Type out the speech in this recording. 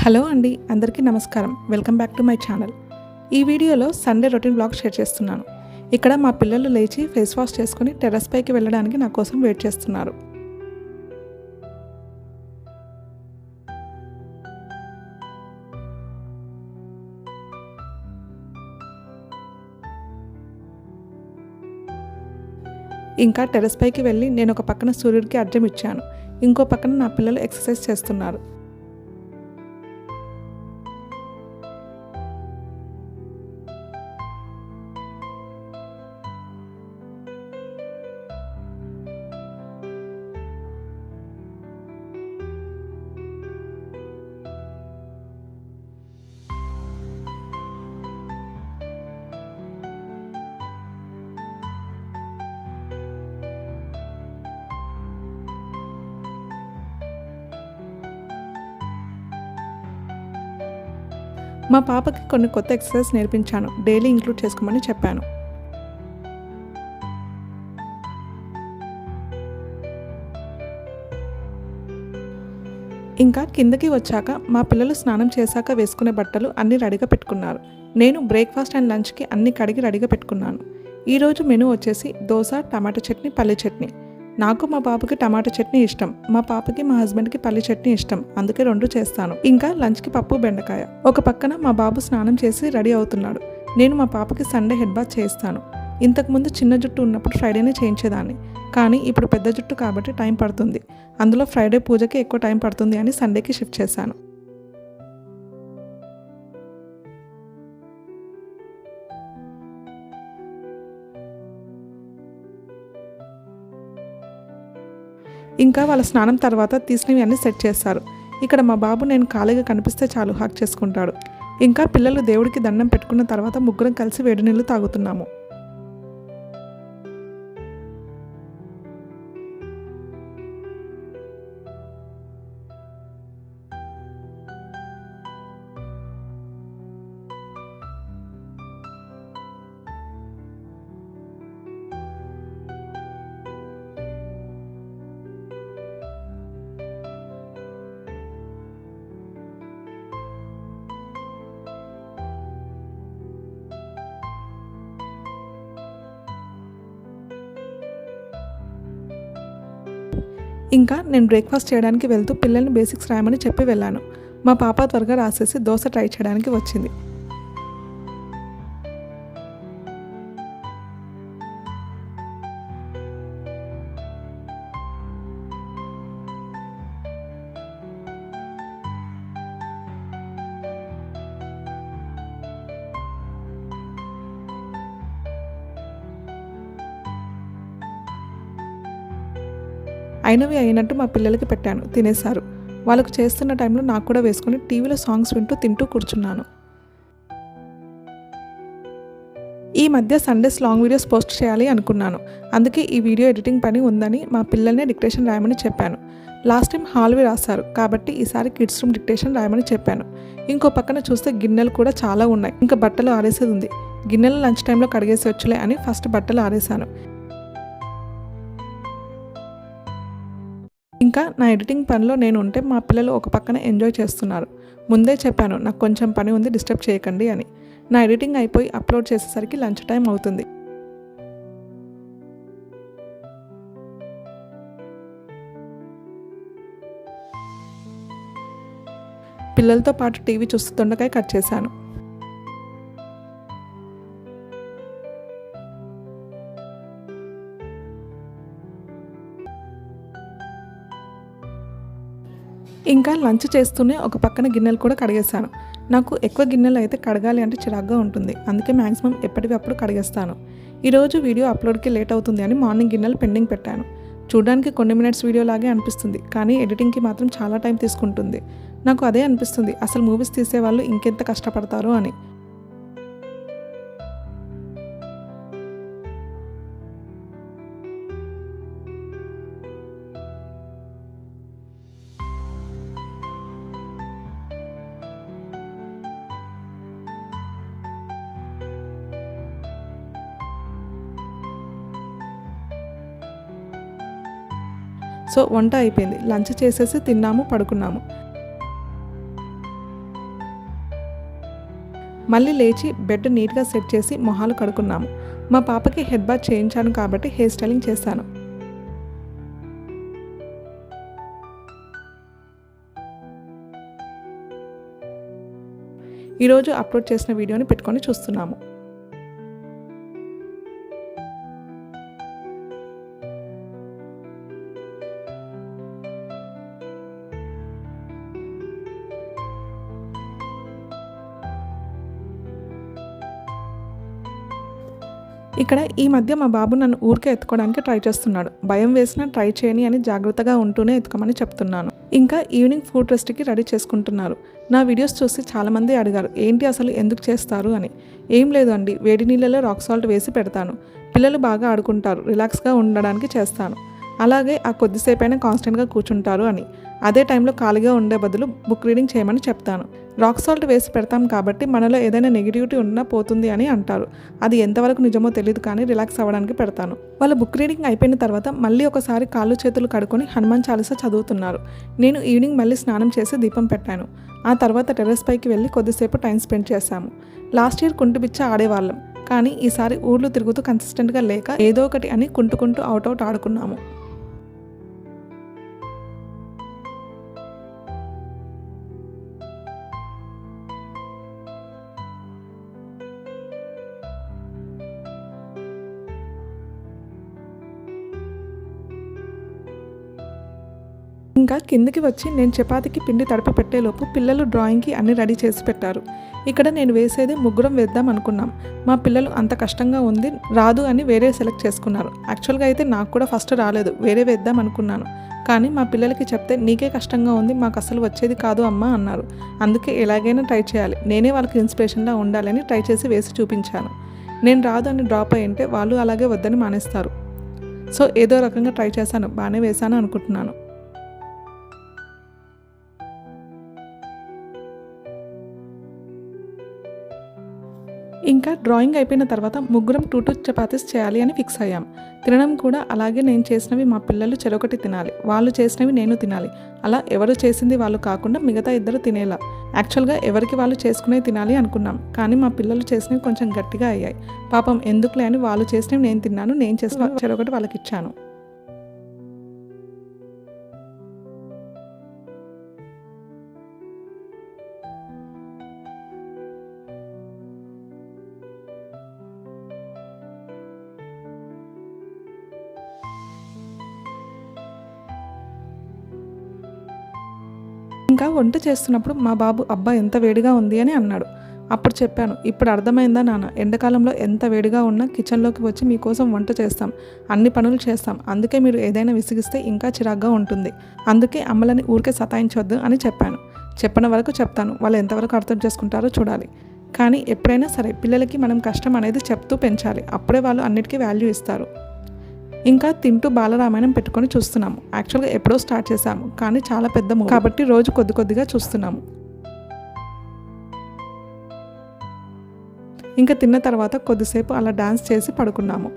Hello అండి, అందరికీ నమస్కారం. Welcome back to my channel. ఈ వీడియోలో సండే రొటీన్ బ్లాగ్ షేర్ చేస్తున్నాను. ఇక్కడ మా పిల్లలు లేచి ఫేస్ వాష్ చేసుకుని టెర్రస్ పైకి వెళ్ళడానికి నా కోసం వెయిట్ చేస్తున్నారు. ఇంకా టెర్రస్ పైకి వెళ్ళి నేను ఒక పక్కన సూర్యుడికి అర్ఘ్యం ఇచ్చాను, ఇంకో పక్కన నా పిల్లలు ఎక్సర్సైజ్ చేస్తున్నారు. మా పాపకి కొన్ని కొత్త ఎక్సర్సైజ్ నేర్పించాను, డైలీ ఇంక్లూడ్ చేసుకోమని చెప్పాను. ఇంకా కిందకి వచ్చాక మా పిల్లలు స్నానం చేశాక వేసుకునే బట్టలు అన్నీ రెడీగా పెట్టుకున్నారు. నేను బ్రేక్ఫాస్ట్ అండ్ లంచ్కి అన్నీ కడిగి రెడీగా పెట్టుకున్నాను. ఈరోజు మెనూ వచ్చేసి దోశ, టమాటా చట్నీ, పల్లి చట్నీ. నాకు మా బాబుకి టమాటా చట్నీ ఇష్టం, మా పాపకి మా హస్బెండ్కి పల్లి చట్నీ ఇష్టం, అందుకే రెండు చేస్తాను. ఇంకా లంచ్కి పప్పు, బెండకాయ. ఒక పక్కన మా బాబు స్నానం చేసి రెడీ అవుతున్నాడు. నేను మా పాపకి సండే హెడ్ బాత్ చేస్తాను. ఇంతకుముందు చిన్న జుట్టు ఉన్నప్పుడు ఫ్రైడేనే చేయించేదాన్ని, కానీ ఇప్పుడు పెద్ద జుట్టు కాబట్టి టైం పడుతుంది. అందులో ఫ్రైడే పూజకి ఎక్కువ టైం పడుతుంది అని సండేకి షిఫ్ట్ చేశాను. ఇంకా వాళ్ళ స్నానం తర్వాత తీసినవి అన్నీ సెట్ చేస్తారు. ఇక్కడ మా బాబు నేను ఖాళీగా కనిపిస్తే చాలు హక్ చేసుకుంటాడు. ఇంకా పిల్లలు దేవుడికి దండం పెట్టుకున్న తర్వాత ముగ్గురం కలిసి వేడి నీళ్ళు తాగుతున్నాము. ఇంకా నేను బ్రేక్ఫాస్ట్ చేయడానికి వెళ్తూ పిల్లల్ని బేసిక్స్ రాయమని చెప్పి వెళ్ళాను. మా పాప త్వరగా రాసేసి దోశ ట్రై చేయడానికి వచ్చింది. అయినవి అయినట్టు మా పిల్లలకి పెట్టాను, తినేశారు. వాళ్ళకు చేస్తున్న టైంలో నాకు కూడా వేసుకుని టీవీలో సాంగ్స్ వింటూ తింటూ కూర్చున్నాను. ఈ మధ్య సండేస్ లాంగ్ వీడియోస్ పోస్ట్ చేయాలి అనుకున్నాను, అందుకే ఈ వీడియో ఎడిటింగ్ పని ఉందని మా పిల్లల్నే డిక్టేషన్ రాయమని చెప్పాను. లాస్ట్ టైం హాల్వి రాశారు కాబట్టి ఈసారి కిడ్స్ రూమ్ డిక్టేషన్ రాయమని చెప్పాను. ఇంకో పక్కన చూస్తే గిన్నెలు కూడా చాలా ఉన్నాయి, ఇంకా బట్టలు ఆరేసేది ఉంది. గిన్నెలు లంచ్ టైంలో కడిగేసి వచ్చులే అని ఫస్ట్ బట్టలు ఆరేసాను. ఇంకా నా ఎడిటింగ్ పనిలో నేను ఉంటే మా పిల్లలు ఒక పక్కన ఎంజాయ్ చేస్తున్నారు. ముందే చెప్పాను నాకు కొంచెం పని ఉంది, డిస్టర్బ్ చేయకండి అని. నా ఎడిటింగ్ అయిపోయి అప్లోడ్ చేసేసరికి లంచ్ టైం అవుతుంది. పిల్లలతో పాటు టీవీ చూస్తూ దొండకాయ కట్ చేశాను. ఇంకా లంచ్ చేస్తూనే ఒక పక్కన గిన్నెలు కూడా కడిగేస్తాను. నాకు ఎక్కువ గిన్నెలు అయితే కడగాలి అంటే చిరాగ్గా ఉంటుంది, అందుకే మ్యాక్సిమం ఎప్పటికప్పుడు కడిగేస్తాను. ఈరోజు వీడియో అప్లోడ్కి లేట్ అవుతుంది అని మార్నింగ్ గిన్నెలు పెండింగ్ పెట్టాను. చూడడానికి కొన్ని మినిట్స్ వీడియో లాగే అనిపిస్తుంది, కానీ ఎడిటింగ్కి మాత్రం చాలా టైం తీసుకుంటుంది. నాకు అదే అనిపిస్తుంది, అసలు మూవీస్ తీసేవాళ్ళు ఇంకెంత కష్టపడతారో అని. సో వంట అయిపోయింది, లంచ్ చేసేసి తిన్నాము, పడుకున్నాము. మళ్ళీ లేచి బెడ్ నీట్గా సెట్ చేసి మొహాలు కడుక్కున్నాము. మా పాపకి హెడ్ బాత్ చేయించాను కాబట్టి హెయిర్ స్టైలింగ్ చేశాను. ఈరోజు అప్లోడ్ చేసిన వీడియోని పెట్టుకొని చూస్తున్నాము. ఇక్కడ ఈ మధ్య మా బాబు నన్ను ఊరికే ఎత్తుకోవడానికి ట్రై చేస్తున్నాడు. భయం వేసినా ట్రై చేయని అని జాగ్రత్తగా ఉంటూనే ఎత్తుకోమని చెప్తున్నాను. ఇంకా ఈవినింగ్ ఫుడ్ రెస్ట్కి రెడీ చేసుకుంటున్నారు. నా వీడియోస్ చూసి చాలామంది అడిగారు, ఏంటి అసలు ఎందుకు చేస్తారు అని. ఏం లేదు అండి, వేడి నీళ్ళలో రాక్ సాల్ట్ వేసి పెడతాను. పిల్లలు బాగా ఆడుకుంటారు, రిలాక్స్గా ఉండడానికి చేస్తాను. అలాగే ఆ కొద్దిసేపైనా కాన్స్టెంట్గా కూర్చుంటారు అని. అదే టైంలో ఖాళీగా ఉండే బదులు బుక్ రీడింగ్ చేయమని చెప్తాను. రాక్ సాల్ట్ వేసి పెడతాం కాబట్టి మనలో ఏదైనా నెగిటివిటీ ఉన్నా పోతుంది అని అంటారు. అది ఎంతవరకు నిజమో తెలియదు, కానీ రిలాక్స్ అవ్వడానికి పెడతాను. వాళ్ళు బుక్ రీడింగ్ అయిపోయిన తర్వాత మళ్ళీ ఒకసారి కాళ్ళు చేతులు కడుక్కొని హనుమాన్ చాలీసా చదువుతున్నారు. నేను ఈవినింగ్ మళ్ళీ స్నానం చేసి దీపం పెట్టాను. ఆ తర్వాత టెర్రస్ పైకి వెళ్ళి కొద్దిసేపు టైం స్పెండ్ చేశాము. లాస్ట్ ఇయర్ కుంటుబిచ్చ ఆడేవాళ్ళం, కానీ ఈసారి ఊర్లు తిరుగుతూ కన్సిస్టెంట్గా లేక ఏదో ఒకటి అని కుంటుకుంటూ అవుట్ ఆడుకున్నాము. ఇంకా కిందికి వచ్చి నేను చపాతీకి పిండి తడిపి పెట్టేలోపు పిల్లలు డ్రాయింగ్కి అన్ని రెడీ చేసి పెట్టారు. ఇక్కడ నేను వేసేది ముగ్గురం వేద్దాం అనుకున్నాం. మా పిల్లలు అంత కష్టంగా ఉంది రాదు అని వేరే సెలెక్ట్ చేసుకున్నారు. యాక్చువల్గా అయితే నాకు కూడా ఫస్ట్ రాలేదు, వేరే వేద్దాం అనుకున్నాను. కానీ మా పిల్లలకి చెప్తే నీకే కష్టంగా ఉంది, మాకు అసలు వచ్చేది కాదు అమ్మా అన్నారు. అందుకే ఎలాగైనా ట్రై చేయాలి, నేనే వాళ్ళకి ఇన్స్పిరేషన్లా ఉండాలని ట్రై చేసి వేసి చూపించాను. నేను రాదు అని డ్రాప్ అయ్యింటే వాళ్ళు అలాగే వద్దని మానేస్తారు. సో ఏదో రకంగా ట్రై చేశాను, బాగానే వేశాను అనుకుంటున్నాను. ఇంకా డ్రాయింగ్ అయిపోయిన తర్వాత ముగ్గురం 2 చపాతీస్ చేయాలి అని ఫిక్స్ అయ్యాం. తినడం కూడా అలాగే నేను చేసినవి మా పిల్లలు చెరొకటి తినాలి, వాళ్ళు చేసినవి నేను తినాలి. అలా ఎవరు చేసింది వాళ్ళు కాకుండా మిగతా ఇద్దరు తినేలా. యాక్చువల్గా ఎవరికి వాళ్ళు చేసుకునే తినాలి అనుకున్నాం, కానీ మా పిల్లలు చేసినవి కొంచెం గట్టిగా అయ్యాయి. పాపం ఎందుకులే అని వాళ్ళు చేసినవి నేను తిన్నాను, నేను చేసిన చెరొకటి వాళ్ళకి ఇచ్చాను. ఇంకా వంట చేస్తున్నప్పుడు మా బాబు అబ్బా ఎంత వేడిగా ఉంది అని అన్నాడు. అప్పుడు చెప్పాను, ఇప్పుడు అర్థమైందా నాన్న, ఎండాకాలంలో ఎంత వేడిగా ఉన్నా కిచెన్లోకి వచ్చి మీకోసం వంట చేస్తాం, అన్ని పనులు చేస్తాం. అందుకే మీరు ఏదైనా విసిగిస్తే ఇంకా చిరాగ్గా ఉంటుంది. అందుకే అమ్మలని ఊరికే సతాయించవద్దు అని చెప్పాను. చెప్పిన వరకు చెప్తాను, వాళ్ళు ఎంతవరకు అర్థం చేసుకుంటారో చూడాలి. కానీ ఎప్పుడైనా సరే పిల్లలకి మనం కష్టం అనేది చెప్తూ పెంచాలి, అప్పుడే వాళ్ళు అన్నిటికీ వాల్యూ ఇస్తారు. ఇంకా తింటూ బాలరామాయణం పెట్టుకొని చూస్తున్నాము. యాక్చువల్గా ఎప్పుడో స్టార్ట్ చేశాము, కానీ చాలా పెద్ద మూవీ కాబట్టి రోజు కొద్దిగా చూస్తున్నాము. ఇంకా తిన్న తర్వాత కొద్దిసేపు అలా డాన్స్ చేసి పడుకున్నాము.